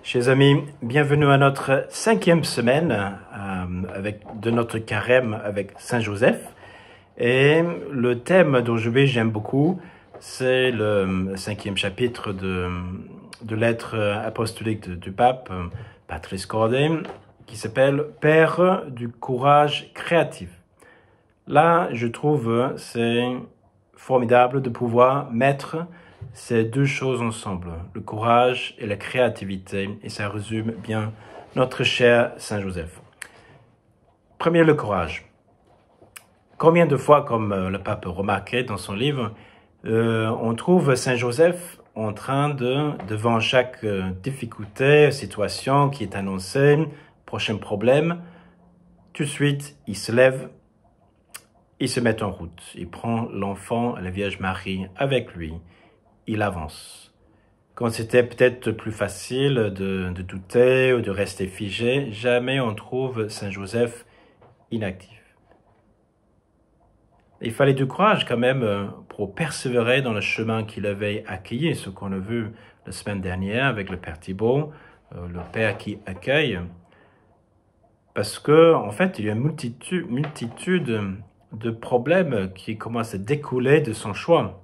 Chers amis, bienvenue à notre 5e semaine de notre carême avec Saint Joseph. Et le thème d'aujourd'hui, j'aime beaucoup, c'est le 5e chapitre de lettre apostolique du pape Patrice Corday, qui s'appelle « Père du courage créatif ». Là, je trouve, c'est formidable de pouvoir mettre ces deux choses ensemble, le courage et la créativité, et ça résume bien notre cher Saint Joseph. Premier, le courage. Combien de fois, comme le pape remarquait dans son livre, on trouve Saint Joseph en train devant chaque difficulté, situation qui est annoncée, prochain problème, tout de suite, il se lève, il se met en route, il prend l'enfant et la Vierge Marie avec lui, il avance. Quand c'était peut-être plus facile de douter ou de rester figé, jamais on trouve Saint Joseph inactif. Il fallait du courage quand même pour persévérer dans le chemin qu'il avait accueilli, ce qu'on a vu la semaine dernière avec le Père Thibault, le Père qui accueille. Parce que, en fait, il y a une multitude de problèmes qui commencent à découler de son choix,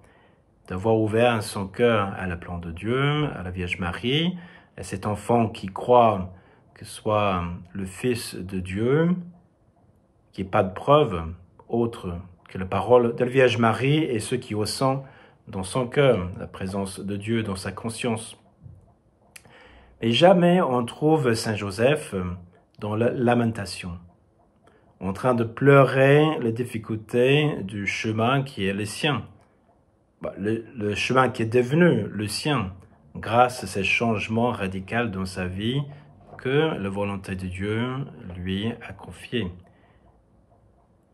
d'avoir ouvert son cœur à la plan de Dieu, à la Vierge Marie, à cet enfant qui croit que soit le Fils de Dieu, qui n'est pas de preuve autre que la parole de la Vierge Marie et ceux qui ressentent dans son cœur la présence de Dieu dans sa conscience. Mais jamais on trouve Saint Joseph dans la lamentation, en train de pleurer les difficultés du chemin qui est le sien. Le chemin qui est devenu le sien, grâce à ces changements radicaux dans sa vie que la volonté de Dieu lui a confiés.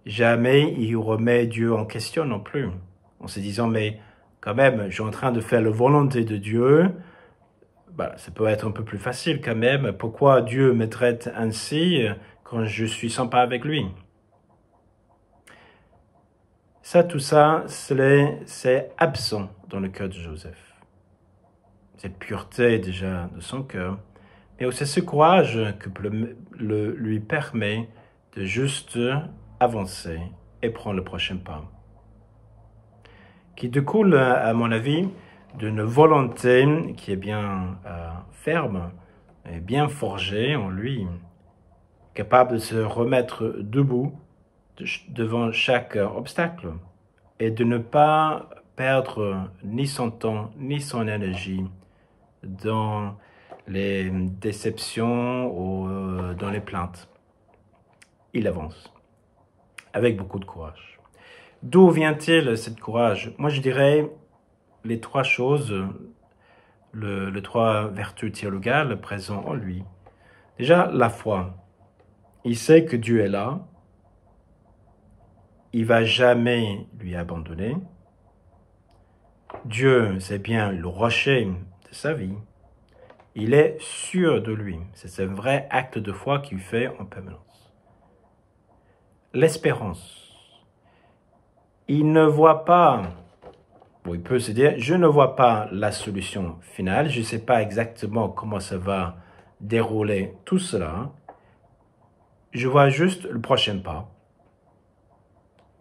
Jamais il remet Dieu en question non plus, en se disant, mais quand même, je suis en train de faire la volonté de Dieu, ça peut être un peu plus facile quand même, pourquoi Dieu me traite ainsi quand je suis sympa avec lui? Tout ça, c'est absent dans le cœur de Joseph. Cette pureté déjà de son cœur, mais aussi ce courage que lui permet de juste avancer et prendre le prochain pas. Qui découle, à mon avis, d'une volonté qui est bien ferme et bien forgée en lui, capable de se remettre debout devant chaque obstacle et de ne pas perdre ni son temps ni son énergie dans les déceptions ou dans les plaintes. Il avance avec beaucoup de courage. D'où vient-il ce courage? Moi, je dirais les trois choses, les trois vertus théologales présentes en lui. Déjà, la foi. Il sait que Dieu est là. Il ne va jamais lui abandonner. Dieu, c'est bien le rocher de sa vie. Il est sûr de lui. C'est un vrai acte de foi qu'il fait en permanence. L'espérance. Il ne voit pas, il peut se dire, je ne vois pas la solution finale, je ne sais pas exactement comment ça va dérouler tout cela. Je vois juste le prochain pas.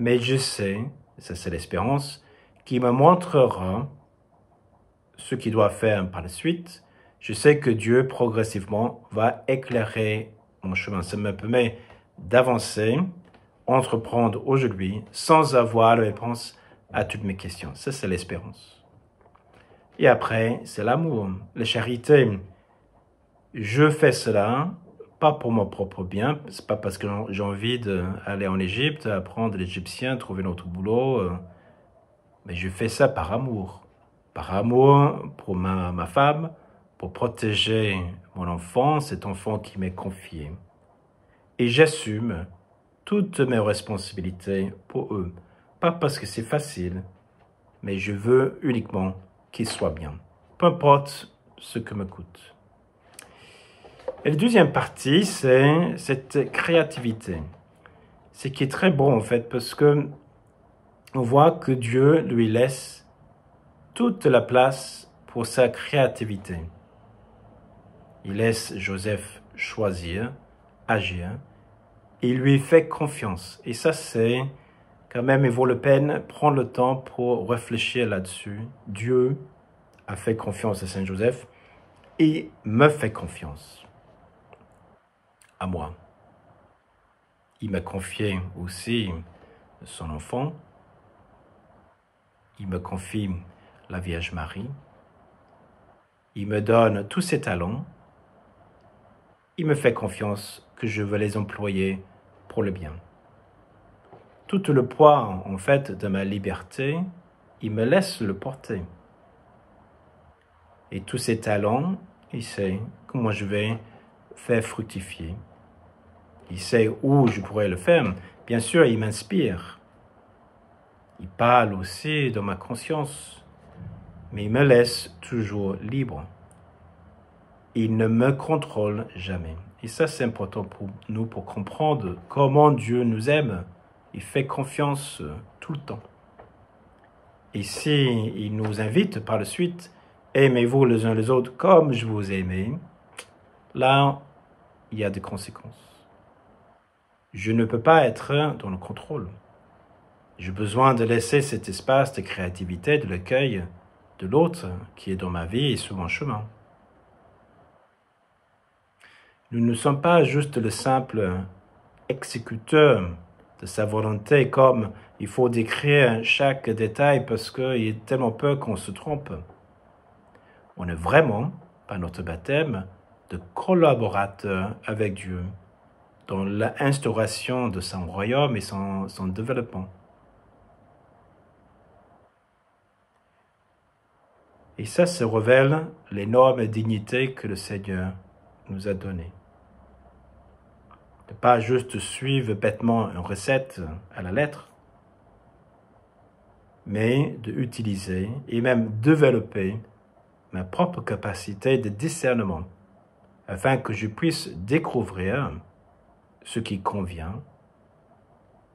Mais je sais, ça c'est l'espérance, qui me montrera ce qu'il doit faire par la suite. Je sais que Dieu progressivement va éclairer mon chemin. Ça me permet d'avancer, entreprendre aujourd'hui sans avoir la réponse à toutes mes questions. Ça, c'est l'espérance. Et après, c'est l'amour, la charité. Je fais cela, pas pour mon propre bien, c'est pas parce que j'ai envie d'aller en Égypte, apprendre l'égyptien, trouver notre boulot, mais je fais ça par amour. Par amour pour ma femme, pour protéger mon enfant, cet enfant qui m'est confié. Et j'assume toutes mes responsabilités pour eux. Pas parce que c'est facile, mais je veux uniquement qu'ils soient bien. Peu importe ce que me coûte. Et la deuxième partie, c'est cette créativité. Ce qui est très bon en fait, parce que on voit que Dieu lui laisse toute la place pour sa créativité. Il laisse Joseph choisir, agir. Il lui fait confiance. Et ça, c'est quand même, il vaut la peine prendre le temps pour réfléchir là-dessus. Dieu a fait confiance à Saint Joseph et me fait confiance à moi. Il m'a confié aussi son enfant. Il me confie la Vierge Marie. Il me donne tous ses talents. Il me fait confiance que je veux les employer pour le bien. Tout le poids, en fait, de ma liberté, il me laisse le porter. Et tous ces talents, il sait comment je vais faire fructifier. Il sait où je pourrais le faire. Bien sûr, il m'inspire. Il parle aussi dans ma conscience. Mais il me laisse toujours libre. Il ne me contrôle jamais. Et ça, c'est important pour nous, pour comprendre comment Dieu nous aime. Il fait confiance tout le temps. Et s'il nous invite par la suite, aimez-vous les uns les autres comme je vous ai aimé, là, il y a des conséquences. Je ne peux pas être dans le contrôle. J'ai besoin de laisser cet espace de créativité, de l'accueil de l'autre qui est dans ma vie et sur mon chemin. Nous ne sommes pas juste le simple exécuteur de sa volonté, comme il faut décrire chaque détail parce qu'il y a tellement peur qu'on se trompe. On est vraiment, par notre baptême, de collaborateurs avec Dieu dans l'instauration de son royaume et son développement. Et ça se révèle l'énorme dignité que le Seigneur nous a donnée. De ne pas juste suivre bêtement une recette à la lettre, mais d'utiliser et même développer ma propre capacité de discernement afin que je puisse découvrir ce qui convient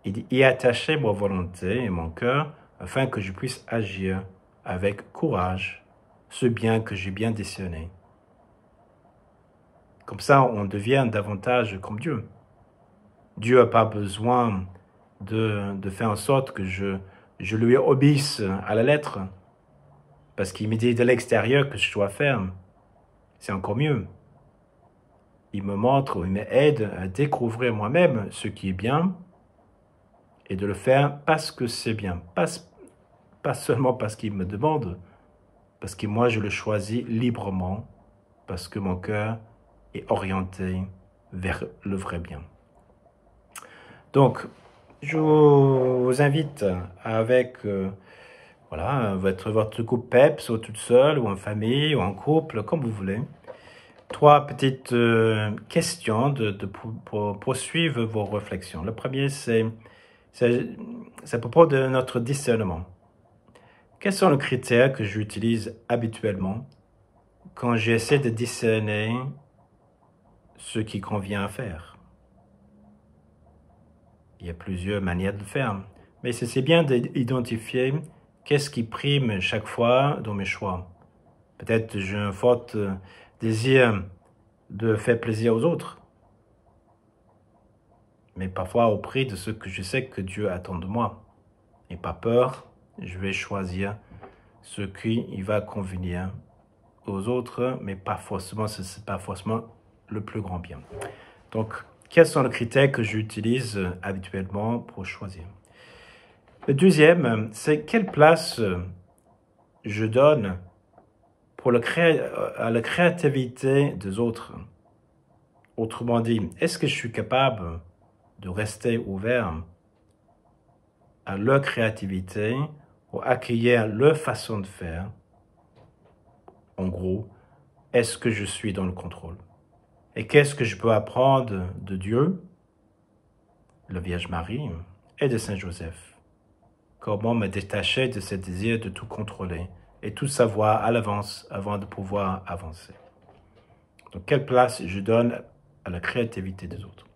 et y attacher ma volonté et mon cœur afin que je puisse agir avec courage ce bien que j'ai bien discerné. Comme ça, on devient davantage comme Dieu. Dieu n'a pas besoin de faire en sorte que je lui obéisse à la lettre, parce qu'il me dit de l'extérieur que je dois faire. C'est encore mieux. Il me montre, il m'aide à découvrir moi-même ce qui est bien et de le faire parce que c'est bien. Pas seulement parce qu'il me demande, parce que moi je le choisis librement, parce que mon cœur est orienté vers le vrai bien. Donc, je vous invite avec voilà, votre couple PEPS, ou toute seule, ou en famille, ou en couple, comme vous voulez. 3 petites questions pour poursuivre vos réflexions. Le premier, c'est à propos de notre discernement. Quels sont les critères que j'utilise habituellement quand j'essaie de discerner ce qui convient à faire? Il y a plusieurs manières de le faire, mais c'est bien d'identifier qu'est-ce qui prime chaque fois dans mes choix. Peut-être j'ai un fort désir de faire plaisir aux autres, mais parfois au prix de ce que je sais que Dieu attend de moi. Et pas peur, je vais choisir ce qui va convenir aux autres, mais pas forcément, ce n'est pas forcément le plus grand bien. Donc, quels sont les critères que j'utilise habituellement pour choisir? Le deuxième, c'est quelle place je donne pour à la créativité des autres. Autrement dit, est-ce que je suis capable de rester ouvert à leur créativité ou accueillir leur façon de faire? En gros, est-ce que je suis dans le contrôle? Et qu'est-ce que je peux apprendre de Dieu, la Vierge Marie et de Saint Joseph? Comment me détacher de ce désir de tout contrôler et tout savoir à l'avance avant de pouvoir avancer? Donc, quelle place je donne à la créativité des autres?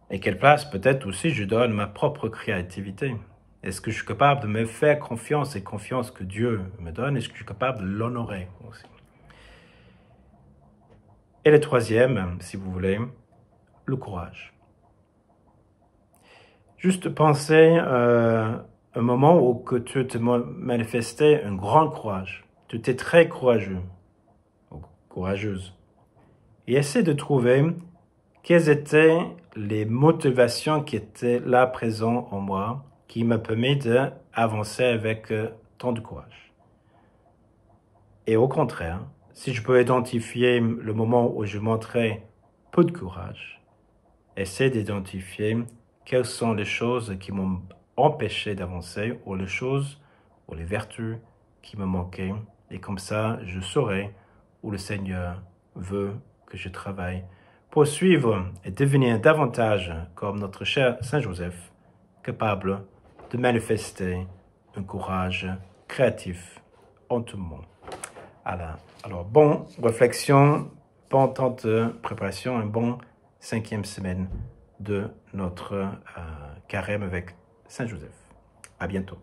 Et quelle place peut-être aussi je donne ma propre créativité? Est-ce que je suis capable de me faire confiance et confiance que Dieu me donne? Est-ce que je suis capable de l'honorer aussi? Et le troisième, si vous voulez, le courage. Juste penser un moment où que tu te manifestais un grand courage. Tu étais très courageux, ou courageuse. Et essaie de trouver quelles étaient les motivations qui étaient là présentes en moi, qui me permet d'avancer avec tant de courage. Et au contraire, si je peux identifier le moment où je montrais peu de courage, essaie d'identifier quelles sont les choses qui m'ont empêché d'avancer ou les choses ou les vertus qui me manquaient. Et comme ça, je saurai où le Seigneur veut que je travaille pour suivre et devenir davantage comme notre cher Saint Joseph, capable de manifester un courage créatif en tout le monde. Alors, bonne réflexion, bon temps de préparation, une bonne 5e semaine de notre carême avec Saint Joseph. À bientôt.